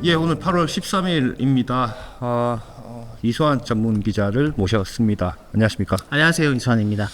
예, 오늘 8월 13일입니다. 이수환 전문 기자를 모셨습니다. 안녕하십니까? 안녕하세요, 이수환입니다.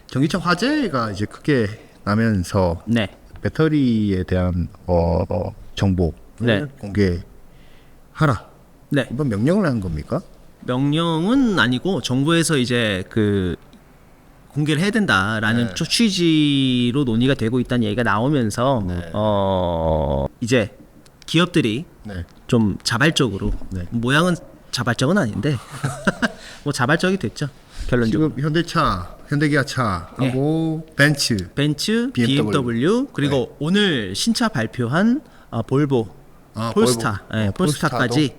전기차 화재가 이제 크게 나면서 네. 배터리에 대한 정보를 네. 공개하라. 네. 이번 명령을 한 겁니까? 명령은 아니고 정부에서 이제 그 공개를 해야 된다라는 취지로 논의가 되고 있다는 얘기가 나오면서 이제 기업들이 좀 자발적으로 모양은 자발적은 아닌데 뭐 자발적이 됐죠. 결론적으로. 지금 현대차, 현대기아차하고 벤츠, BMW 그리고 오늘 신차 발표한 볼보, 폴스타, 폴스타까지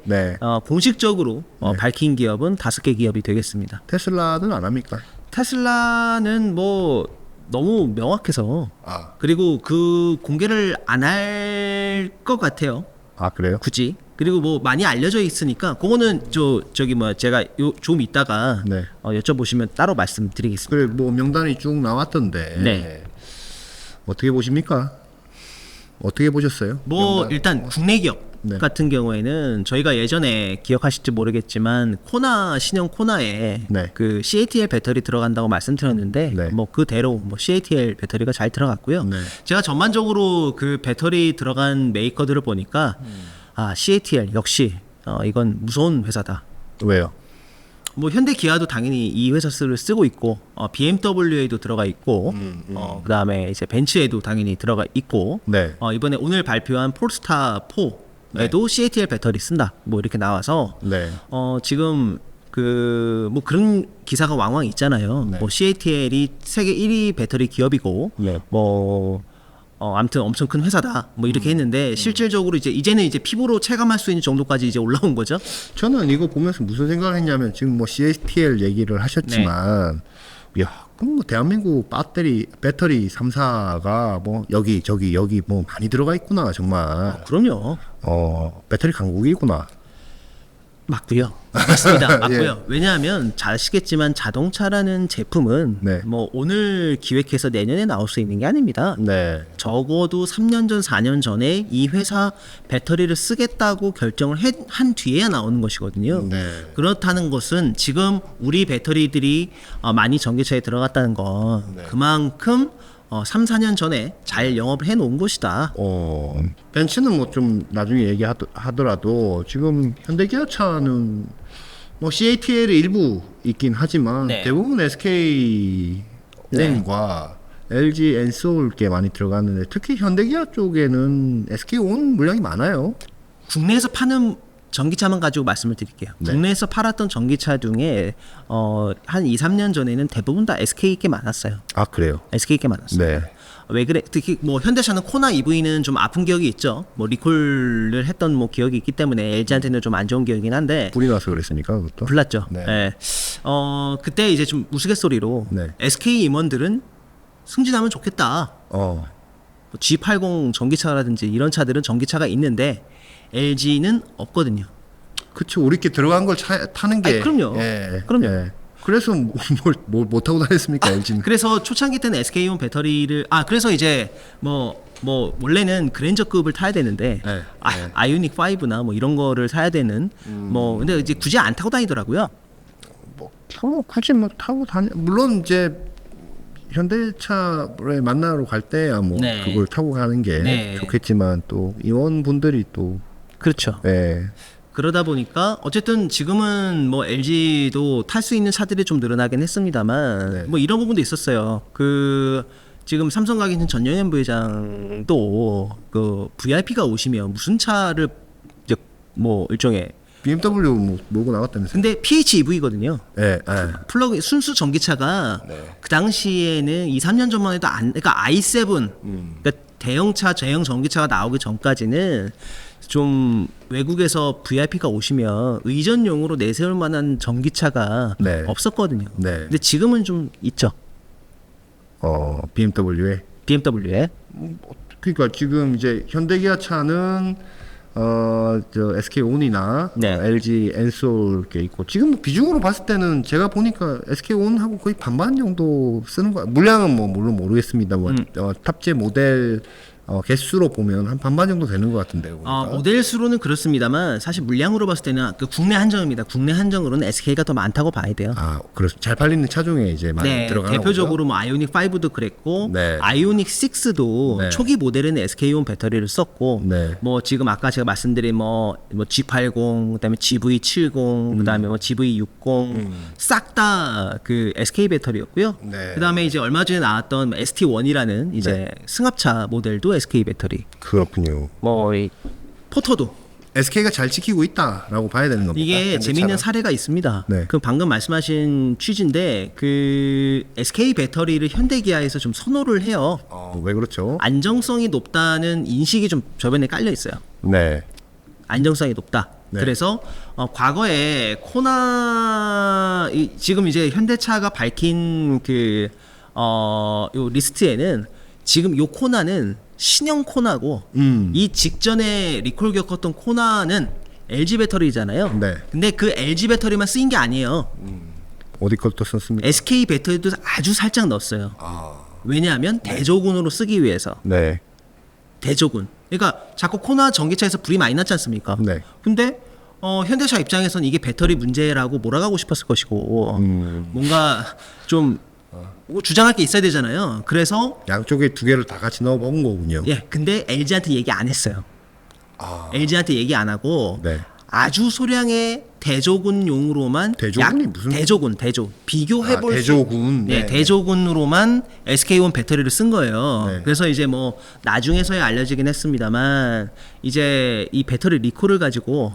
공식적으로 밝힌 기업은 5개 기업이 되겠습니다. 테슬라는 안 합니까? 테슬라는 뭐 너무 명확해서 그리고 그 공개를 안 할 것 같아요. 아, 그래요? 굳이. 그리고 뭐 많이 알려져 있으니까 그거는 제가 좀 이따가 여쭤보시면 따로 말씀드리겠습니다. 그래, 뭐 명단이 쭉 나왔던데 어떻게 보십니까? 어떻게 보셨어요? 뭐 명단? 일단 국내 기업 같은 경우에는 저희가 예전에 기억하실지 모르겠지만 신형 코나에 그 CATL 배터리 들어간다고 말씀드렸는데 뭐 그대로 뭐 CATL 배터리가 잘 들어갔고요. 제가 전반적으로 그 배터리 들어간 메이커들을 보니까 CATL 역시 이건 무서운 회사다. 왜요? 뭐 현대 기아도 당연히 이 회사를 쓰고 있고 BMW에도 들어가 있고 그다음에 이제 벤츠에도 당연히 들어가 있고 이번에 오늘 발표한 폴스타 4에도 CATL 배터리 쓴다. 뭐 이렇게 나와서 지금 그 뭐 그런 기사가 왕왕 있잖아요. 뭐 CATL이 세계 1위 배터리 기업이고 뭐 아무튼 엄청 큰 회사다. 뭐 이렇게 했는데 실질적으로 이제는 피부로 체감할 수 있는 정도까지 이제 올라온 거죠. 저는 이거 보면서 무슨 생각을 했냐면 지금 뭐 CATL 얘기를 하셨지만 야, 그럼 뭐 대한민국 배터리 3사가 뭐 여기 저기 여기 뭐 많이 들어가 있구나 정말. 그럼요. 배터리 강국이구나. 맞고요. 맞습니다. 맞고요. 왜냐하면 잘 아시겠지만 자동차라는 제품은 뭐 오늘 기획해서 내년에 나올 수 있는 게 아닙니다. 적어도 3년 전, 4년 전에 이 회사 배터리를 쓰겠다고 결정을 한 뒤에야 나오는 것이거든요. 그렇다는 것은 지금 우리 배터리들이 많이 전기차에 들어갔다는 건 그만큼 3, 4년 전에 잘 영업을 해놓은 것이다. 벤츠는 뭐 좀 나중에 얘기하더라도 지금 현대기아차는 뭐 CATL이 일부 있긴 하지만 대부분 SK온과 LG 엔솔께 많이 들어가는데 특히 현대기아 쪽에는 SK온 물량이 많아요. 국내에서 파는 전기차만 가지고 말씀을 드릴게요. 국내에서 팔았던 전기차 중에 한 2, 3년 전에는 대부분 다 SK께 많았어요. 아, 그래요? SK께 많았어요. 왜 그래? 특히 뭐 현대차는 코나 EV는 좀 아픈 기억이 있죠. 뭐 리콜을 했던 뭐 기억이 있기 때문에 LG한테는 좀 안 좋은 기억이긴 한데. 불이 나서 그랬습니까, 그것도? 불났죠. 그때 이제 좀 우스갯소리로 SK 임원들은 승진하면 좋겠다. G80 전기차라든지 이런 차들은 전기차가 있는데 LG는 없거든요. 그렇죠. 우리께 들어간 걸 타는 게. 그럼요. 그럼요. 그래서 뭘 못 타고 다녔습니까, LG는? 그래서 초창기 때는 SK온 배터리를 그래서 이제 뭐 원래는 그랜저급을 타야 되는데 아이오닉 5나 뭐 이런 거를 사야 되는 뭐 근데 이제 굳이 안 타고 다니더라고요. 뭐 타고 다니. 물론 이제 현대차를 만나러 갈 때야 뭐 그걸 타고 가는 게 좋겠지만 또 임원분들이 또 그렇죠. 그러다 보니까 어쨌든 지금은 뭐 LG도 탈 수 있는 차들이 좀 늘어나긴 했습니다만 뭐 이런 부분도 있었어요. 그 지금 삼성 가 계신 전영현 부회장도 그 VIP가 오시면 무슨 차를 이제 뭐 일종의 BMW 뭐 몰고 나갔다면서요? 근데 PHEV거든요. 플러그 순수 전기차가 그 당시에는 2, 3년 전만 해도 그러니까 i7 그러니까 대형차, 대형 전기차가 나오기 전까지는 좀 외국에서 VIP가 오시면 의전용으로 내세울 만한 전기차가 없었거든요. 근데 지금은 좀 있죠. BMW에. 그러니까 지금 이제 현대기아차는 저 SK온이나 LG 엔솔 게 있고 지금 뭐 비중으로 봤을 때는 제가 보니까 SK온하고 거의 반반 정도 쓰는 거. 물량은 뭐 물론 모르겠습니다. 뭐 탑재 모델 개수로 보면 한 반반 정도 되는 것 같은데요. 모델 수로는 그렇습니다만 사실 물량으로 봤을 때는 그 국내 한정입니다. 국내 한정으로는 SK가 더 많다고 봐야 돼요. 그래서 잘 팔리는 차종에 이제 많이 들어가는 대표적으로 거죠? 뭐 아이오닉 5도 그랬고 네. 아이오닉 6도 네. 초기 모델에는 SK온 배터리를 썼고 네. 뭐 지금 아까 제가 말씀드린 뭐 G80 그다음에 GV70 그다음에 뭐 GV60 싹 다 그 SK 배터리였고요. 네. 그다음에 이제 얼마 전에 나왔던 ST1이라는 이제 승합차 모델도 SK 배터리. 그렇군요. 뭐 이 포터도 SK가 잘 지키고 있다라고 봐야 되는 겁니다. 이게 재미있는 사례가 있습니다. 네. 그 방금 말씀하신 취지인데 그 SK 배터리를 현대기아에서 좀 선호를 해요. 왜 그렇죠? 안정성이 높다는 인식이 좀 저변에 깔려 있어요. 네. 안정성이 높다. 네. 그래서 과거에 지금 이제 현대차가 밝힌 요 리스트에는 지금 요 코나는 신형 코나고 이 직전에 리콜 겪었던 코나는 LG 배터리잖아요. 네. 근데 그 LG 배터리만 쓰인 게 아니에요. 어디 것도 썼습니까? SK 배터리도 아주 살짝 넣었어요. 왜냐하면 대조군으로 쓰기 위해서. 네. 대조군. 그러니까 자꾸 코나 전기차에서 불이 많이 났지 않습니까? 네. 근데 현대차 입장에서는 이게 배터리 문제라고 몰아가고 싶었을 것이고 뭔가 좀 주장할 게 있어야 되잖아요. 그래서 양쪽에 두 개를 다 같이 넣어본 거군요. 근데 LG한테 얘기 안 했어요. LG한테 얘기 안 하고 네. 아주 소량의 대조군용으로만 대조군이 무슨- 대조군 비교해볼 대조군. 네. 대조군으로만 SK온 배터리를 쓴 거예요. 네. 그래서 이제 뭐 나중에서야 알려지긴 했습니다만 이제 이 배터리 리콜을 가지고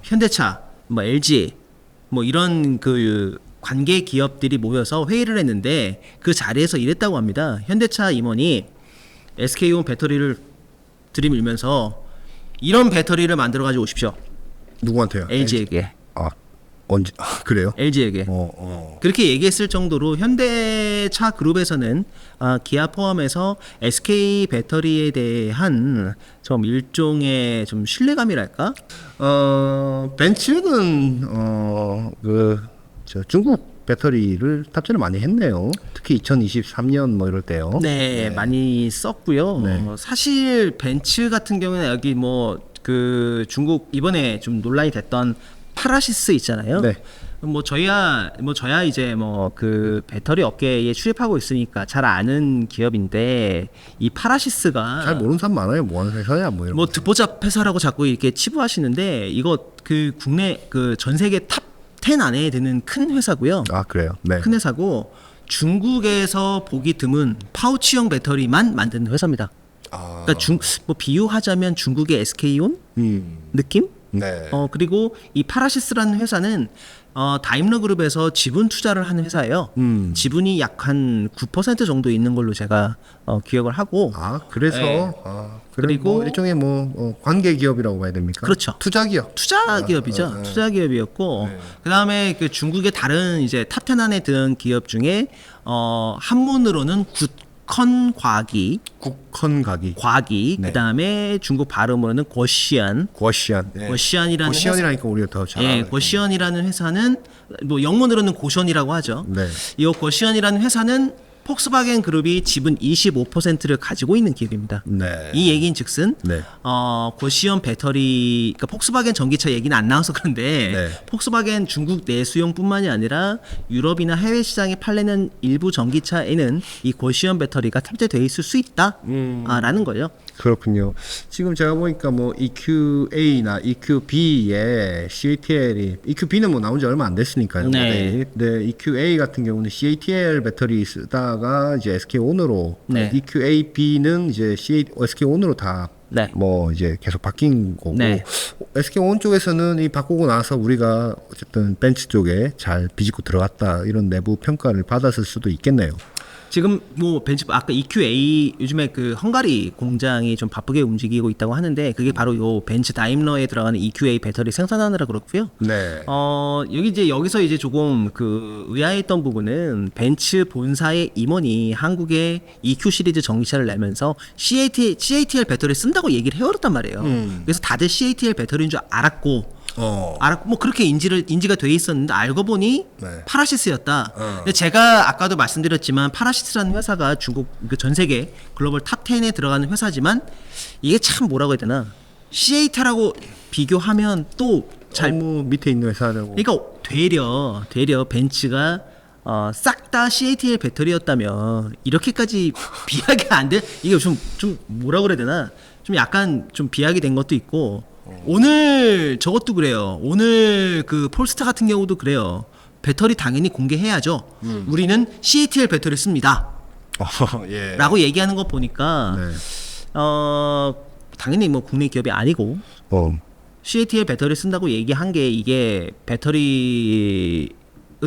현대차, 뭐 LG 뭐 이런 그 관계 기업들이 모여서 회의를 했는데 그 자리에서 이랬다고 합니다. 현대차 임원이 SK온 배터리를 들이밀면서 이런 배터리를 만들어 가지고 오십시오. 누구한테요? LG에게. 언제? 그래요? LG에게. 그렇게 얘기했을 정도로 현대차 그룹에서는 기아 포함해서 SK 배터리에 대한 좀 일종의 좀 신뢰감이랄까? 벤츠는 중국 배터리를 탑재를 많이 했네요. 특히 2023년 뭐 이럴 때요. 네, 많이 썼고요. 네. 사실 벤츠 같은 경우는 여기 뭐 그 중국 이번에 좀 논란이 됐던 파라시스 있잖아요. 네. 저야 이제 뭐 그 배터리 업계에 출입하고 있으니까 잘 아는 기업인데 이 파라시스가 잘 모르는 사람 많아요. 뭐 하는 회사야 뭐 이런. 뭐 듣보잡 회사라고 자꾸 이렇게 치부하시는데 이거 그 국내 그 전 세계 탑 10 안에 드는 큰 회사고요. 그래요. 네. 큰 회사고 중국에서 보기 드문 파우치형 배터리만 만드는 회사입니다. 그러니까 뭐 비유하자면 중국의 SK온 느낌? 네. 그리고 이 파라시스라는 회사는 다임러 그룹에서 지분 투자를 하는 회사예요. 지분이 약 한 9% 정도 있는 걸로 제가 기억을 하고. 그래서 네. 그리고 그리고 일종의 뭐 관계 기업이라고 봐야 됩니까? 그렇죠. 투자 기업. 투자 기업이죠. 투자 기업이었고 그다음에 그 중국의 다른 이제 탑 10 안에 든 기업 중에 한문으로는 국컨 과기, 네. 그다음에 중국 발음으로는 고시안. 네. 고시안이라는 고시안이라니까 우리가 더 잘 알아요. 고시안이라는 회사는 뭐 영문으로는 고션이라고 하죠. 네. 이 고시안이라는 회사는 폭스바겐 그룹이 지분 25%를 가지고 있는 기업입니다. 네. 이 얘기인즉슨 네. 고시언 배터리, 그러니까 폭스바겐 전기차 얘기는 안 나와서 그런데 네. 폭스바겐 중국 내수용뿐만이 아니라 유럽이나 해외 시장에 팔리는 일부 전기차에는 이 고시언 배터리가 탑재되어 있을 수 있다라는 거죠. 그렇군요. 지금 제가 보니까 뭐 EQA나 EQB에 CATL이 EQB는 뭐 나온 지 얼마 안 됐으니까요. 네. 네. EQA 같은 경우는 CATL 배터리 쓰다가 이제 SK온으로 네. EQAB는 이제 SK온으로 다 네. 뭐 이제 계속 바뀐 거고 네. SK온 쪽에서는 이 바꾸고 나서 우리가 어쨌든 벤츠 쪽에 잘 비집고 들어갔다 이런 내부 평가를 받았을 수도 있겠네요. 지금 뭐 벤츠 아까 EQA 요즘에 그 헝가리 공장이 좀 바쁘게 움직이고 있다고 하는데 그게 바로 요 벤츠 다임러에 들어가는 EQA 배터리 생산하느라 그렇고요. 네. 여기서 이제 조금 그 의아했던 부분은 벤츠 본사의 임원이 한국에 EQ 시리즈 전기차를 내면서 CATL 배터리 쓴다고 얘기를 해버렸단 말이에요. 그래서 다들 CATL 배터리인 줄 알았고 알았고 뭐 그렇게 인지가 돼 있었는데 알고 보니 네. 파라시스였다. 근데 제가 아까도 말씀드렸지만 파라시스라는 회사가 중국 그 전 세계 글로벌 탑 10에 들어가는 회사지만 이게 참 뭐라고 해야 되나 CATL하고 비교하면 또 잘 너무 밑에 있는 회사라고. 그러니까 되려 벤츠가 싹 다 CATL 배터리였다면 이렇게까지 비하게 안 돼? 이게 좀 뭐라 그래야 되나? 좀 약간 좀 비하게 된 것도 있고 오늘 저것도 그래요. 오늘 그 폴스타 같은 경우도 그래요. 배터리 당연히 공개해야죠. 우리는 CATL 배터리 씁니다. 예. 라고 얘기하는 거 보니까 네. 당연히 뭐 국내 기업이 아니고 CATL 배터리 쓴다고 얘기한 게 이게 배터리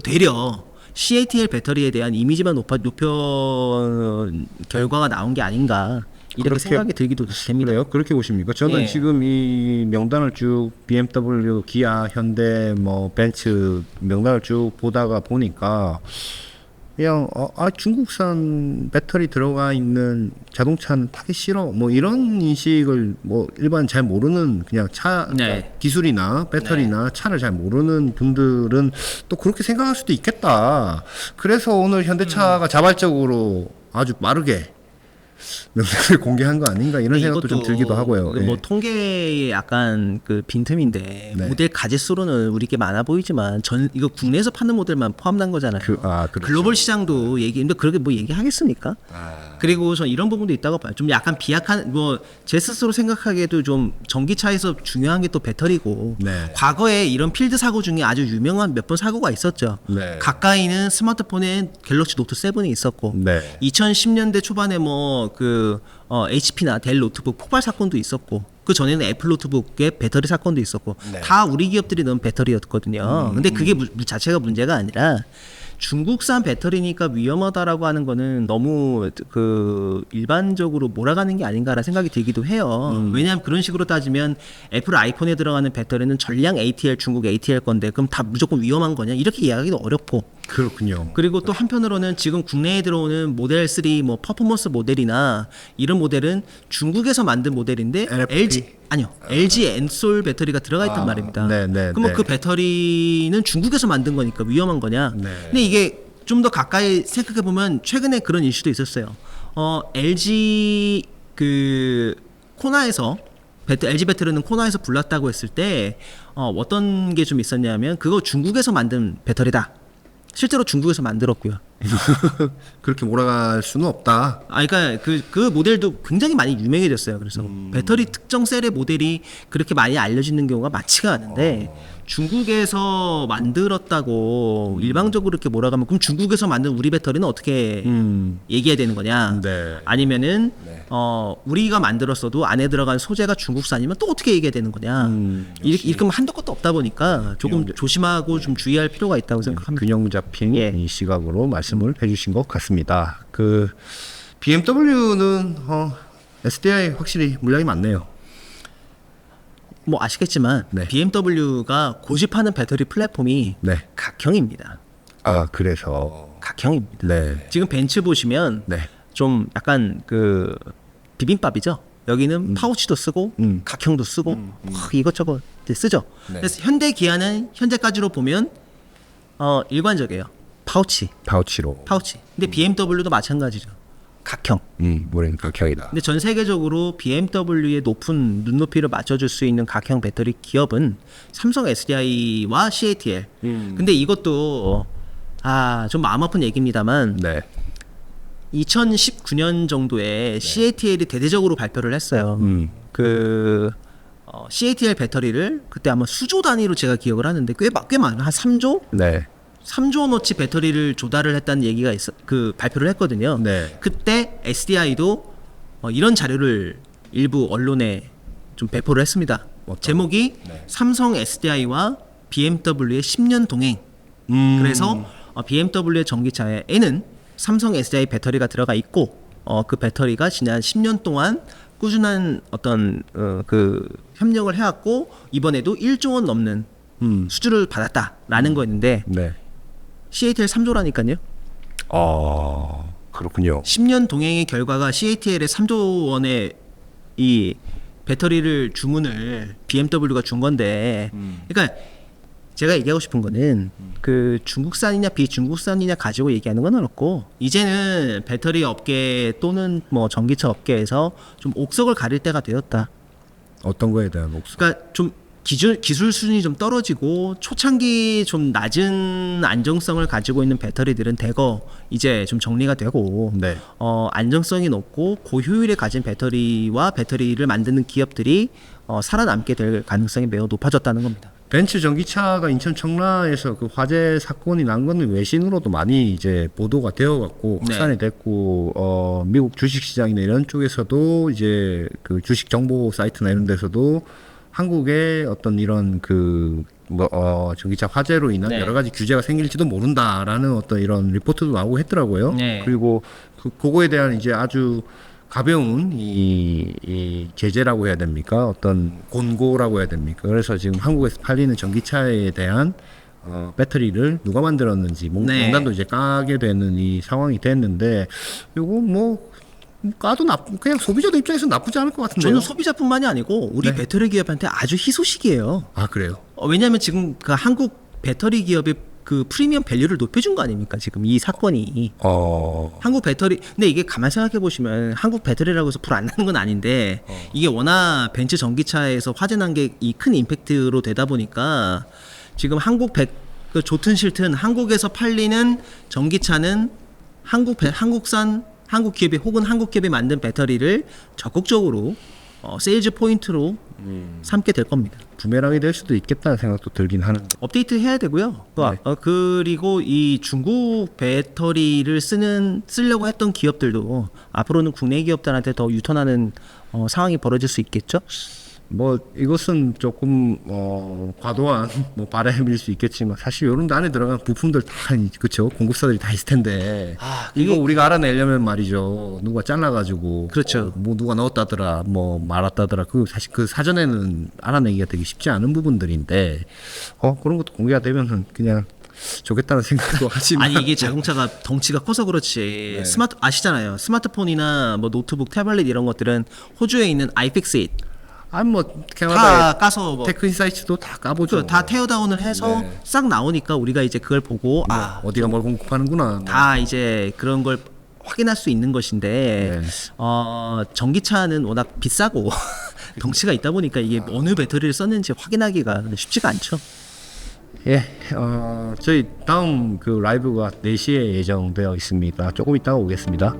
되려 CATL 배터리에 대한 이미지만 높여 결과가 나온 게 아닌가 이렇게 생각이 들기도 됩니다. 그래요? 그렇게 보십니까? 저는 예. 지금 이 명단을 쭉 BMW, 기아, 현대, 뭐 벤츠 명단을 쭉 보다가 보니까 그냥 중국산 배터리 들어가 있는 자동차는 타기 싫어 뭐 이런 인식을 뭐 일반 잘 모르는 그냥 차 네. 기술이나 배터리나 차를 잘 모르는 분들은 또 그렇게 생각할 수도 있겠다. 그래서 오늘 현대차가 자발적으로 아주 빠르게 명단을 공개한 거 아닌가 이런 생각도 좀 들기도 하고요. 뭐 예. 통계의 약간 그 빈틈인데 네. 모델 가짓수로는 우리께 많아 보이지만 이거 국내에서 파는 모델만 포함된 거잖아요. 그렇죠. 글로벌 시장도 얘기인데 그렇게 뭐 얘기하겠습니까? 그리고 전 이런 부분도 있다고 봐요. 좀 약간 비약한 뭐 제 스스로 생각하기에도 좀 전기차에서 중요한 게 또 배터리고 네. 과거에 이런 필드 사고 중에 아주 유명한 몇 번 사고가 있었죠. 네. 가까이는 스마트폰에 갤럭시 노트 7이 있었고 네. 2010년대 초반에 뭐 HP나 델 노트북 폭발 사건도 있었고 그 전에는 애플 노트북의 배터리 사건도 있었고 네. 다 우리 기업들이 넣은 배터리였거든요. 근데 그게 자체가 문제가 아니라 중국산 배터리니까 위험하다라고 하는 거는 너무 그 일반적으로 몰아가는 게 아닌가라는 생각이 들기도 해요. 왜냐하면 그런 식으로 따지면 애플 아이폰에 들어가는 배터리는 전량 ATL 중국 ATL 건데 그럼 다 무조건 위험한 거냐 이렇게 이야기하기도 어렵고 그렇군요. 그리고 또 한편으로는 지금 국내에 들어오는 모델 3 뭐 퍼포먼스 모델이나 이런 모델은 중국에서 만든 모델인데 LFP? LG 엔솔 배터리가 들어가 있단 말입니다. 네, 네, 그럼 네. 그 배터리는 중국에서 만든 거니까 위험한 거냐? 네. 근데 이게 좀 더 가까이 생각해 보면 최근에 그런 이슈도 있었어요. LG 그 코나에서 LG 배터리는 코나에서 불났다고 했을 때 어떤 게 좀 있었냐면 그거 중국에서 만든 배터리다. 실제로 중국에서 만들었고요. 그렇게 몰아갈 수는 없다. 그러니까 그 모델도 굉장히 많이 유명해졌어요. 그래서 배터리 특정 셀의 모델이 그렇게 많이 알려지는 경우가 많지가 않은데 중국에서 만들었다고 일방적으로 이렇게 몰아가면 그럼 중국에서 만든 우리 배터리는 어떻게 얘기해야 되는 거냐? 네. 아니면은 우리가 만들었어도 안에 들어간 소재가 중국산이면 또 어떻게 얘기해야 되는 거냐? 이렇게 하면 한도 끝도 없다 보니까 조금 조심하고 좀 주의할 필요가 있다고 생각합니다. 균형 잡힌 예. 이 시각으로 말씀을 해주신 것 같습니다. 그 BMW는 SDI 확실히 물량이 많네요. 뭐 아시겠지만 네. BMW가 고집하는 배터리 플랫폼이 네. 각형입니다. 그래서 각형입니다. 네. 지금 벤츠 보시면 네. 좀 약간 그 비빔밥이죠. 여기는 파우치도 쓰고 각형도 쓰고 이것저것 쓰죠. 네. 그래서 현대 기아는 현재까지로 보면 일관적이에요. 파우치. 파우치로. 근데 BMW도 마찬가지죠. 각형. 모래는 각형이다. 근데 전 세계적으로 BMW의 높은 눈높이를 맞춰줄 수 있는 각형 배터리 기업은 삼성 SDI와 CATL. 근데 이것도 좀 마음 아픈 얘기입니다만 네. 2019년 정도에 CATL이 대대적으로 발표를 했어요. CATL 배터리를 그때 아마 수조 단위로 제가 기억을 하는데 꽤 많아요. 한 3조? 네. 3조 원어치 배터리를 조달을 했다는 얘기가 발표를 했거든요. 네. 그때 SDI도 이런 자료를 일부 언론에 좀 배포를 했습니다. 제목이 삼성 SDI와 BMW의 10년 동행. 그래서 BMW의 전기차에는 삼성 SDI 배터리가 들어가 있고 그 배터리가 지난 10년 동안 꾸준한 어떤 그 협력을 해왔고 이번에도 1조 원 넘는 수주를 받았다라는 거였는데 네. CATL 3조라니까요. 그렇군요. 10년 동행의 결과가 CATL의 3조 원의 이 배터리를 주문을 BMW가 준 건데, 그러니까 제가 얘기하고 싶은 거는 그 중국산이냐 비중국산이냐 가지고 얘기하는 건 어렵고, 이제는 배터리 업계 또는 뭐 전기차 업계에서 좀 옥석을 가릴 때가 되었다. 어떤 거에 대한 옥석? 그러니까 좀 기술 수준이 좀 떨어지고 초창기 좀 낮은 안정성을 가지고 있는 배터리들은 대거 이제 좀 정리가 되고, 네. 안정성이 높고 고효율에 가진 배터리와 배터리를 만드는 기업들이 살아남게 될 가능성이 매우 높아졌다는 겁니다. 벤츠 전기차가 인천 청라에서 그 화재 사건이 난 거는 외신으로도 많이 이제 보도가 되어갖고 확산이 됐고, 미국 주식시장이나 이런 쪽에서도 이제 그 주식 정보 사이트나 이런 데서도 한국의 어떤 이런 전기차 화재로 인한 여러 가지 규제가 생길지도 모른다라는 어떤 이런 리포트도 나오고 했더라고요. 네. 그리고 그거에 대한 이제 아주 가벼운 이 제재라고 해야 됩니까? 어떤 권고라고 해야 됩니까? 그래서 지금 한국에서 팔리는 전기차에 대한 배터리를 누가 만들었는지 명단도 이제 까게 되는 이 상황이 됐는데, 이거 뭐 까도 그냥 소비자들 입장에서 나쁘지 않을 것 같은데요. 저는 소비자뿐만이 아니고 우리 배터리 기업한테 아주 희소식이에요. 아, 그래요? 왜냐하면 지금 그 한국 배터리 기업의 그 프리미엄 밸류를 높여준 거 아닙니까? 지금 이 사건이. 한국 배터리, 근데 이게 가만 생각해 보시면 한국 배터리라고 해서 불 안 나는 건 아닌데, 이게 워낙 벤츠 전기차에서 화재 난 게 이 큰 임팩트로 되다 보니까 지금 그 좋든 싫든 한국에서 팔리는 전기차는 한국산 한국 기업이 혹은 한국 기업이 만든 배터리를 적극적으로 세일즈 포인트로 삼게 될 겁니다. 부메랑이 될 수도 있겠다는 생각도 들긴 하는데. 업데이트 해야 되고요. 그리고 이 중국 배터리를 쓰려고 했던 기업들도 앞으로는 국내 기업들한테 더 유턴하는 상황이 벌어질 수 있겠죠. 뭐 이것은 조금 과도한 뭐 바람일 수 있겠지만, 사실 이런 데 안에 들어간 부품들 다 그쵸, 공급사들이 다 있을 텐데, 이거 우리가 알아내려면 말이죠, 누가 잘라가지고 그렇죠. 뭐 누가 넣었다더라 뭐 말았다더라, 그 사실 그 사전에는 알아내기가 되게 쉽지 않은 부분들인데, 그런 것도 공개가 되면은 그냥 좋겠다는 생각도 하지만, 아니 이게 자동차가 덩치가 커서 그렇지, 아시잖아요, 스마트폰이나 뭐 노트북, 태블릿 이런 것들은 호주에 있는 iFixit 아니 뭐 캐나다의 다 까서 테크인사이트도 다 까보죠. 다 테어다운을 해서 싹 나오니까 우리가 이제 그걸 보고 어디가 뭘 공급하는구나, 다 이제 그런 걸 확인할 수 있는 것인데, 전기차는 워낙 비싸고 덩치가 있다 보니까 이게 어느 배터리를 썼는지 확인하기가 쉽지가 않죠. 예, 저희 다음 그 라이브가 4시에 예정되어 있습니다. 조금 이따가 오겠습니다.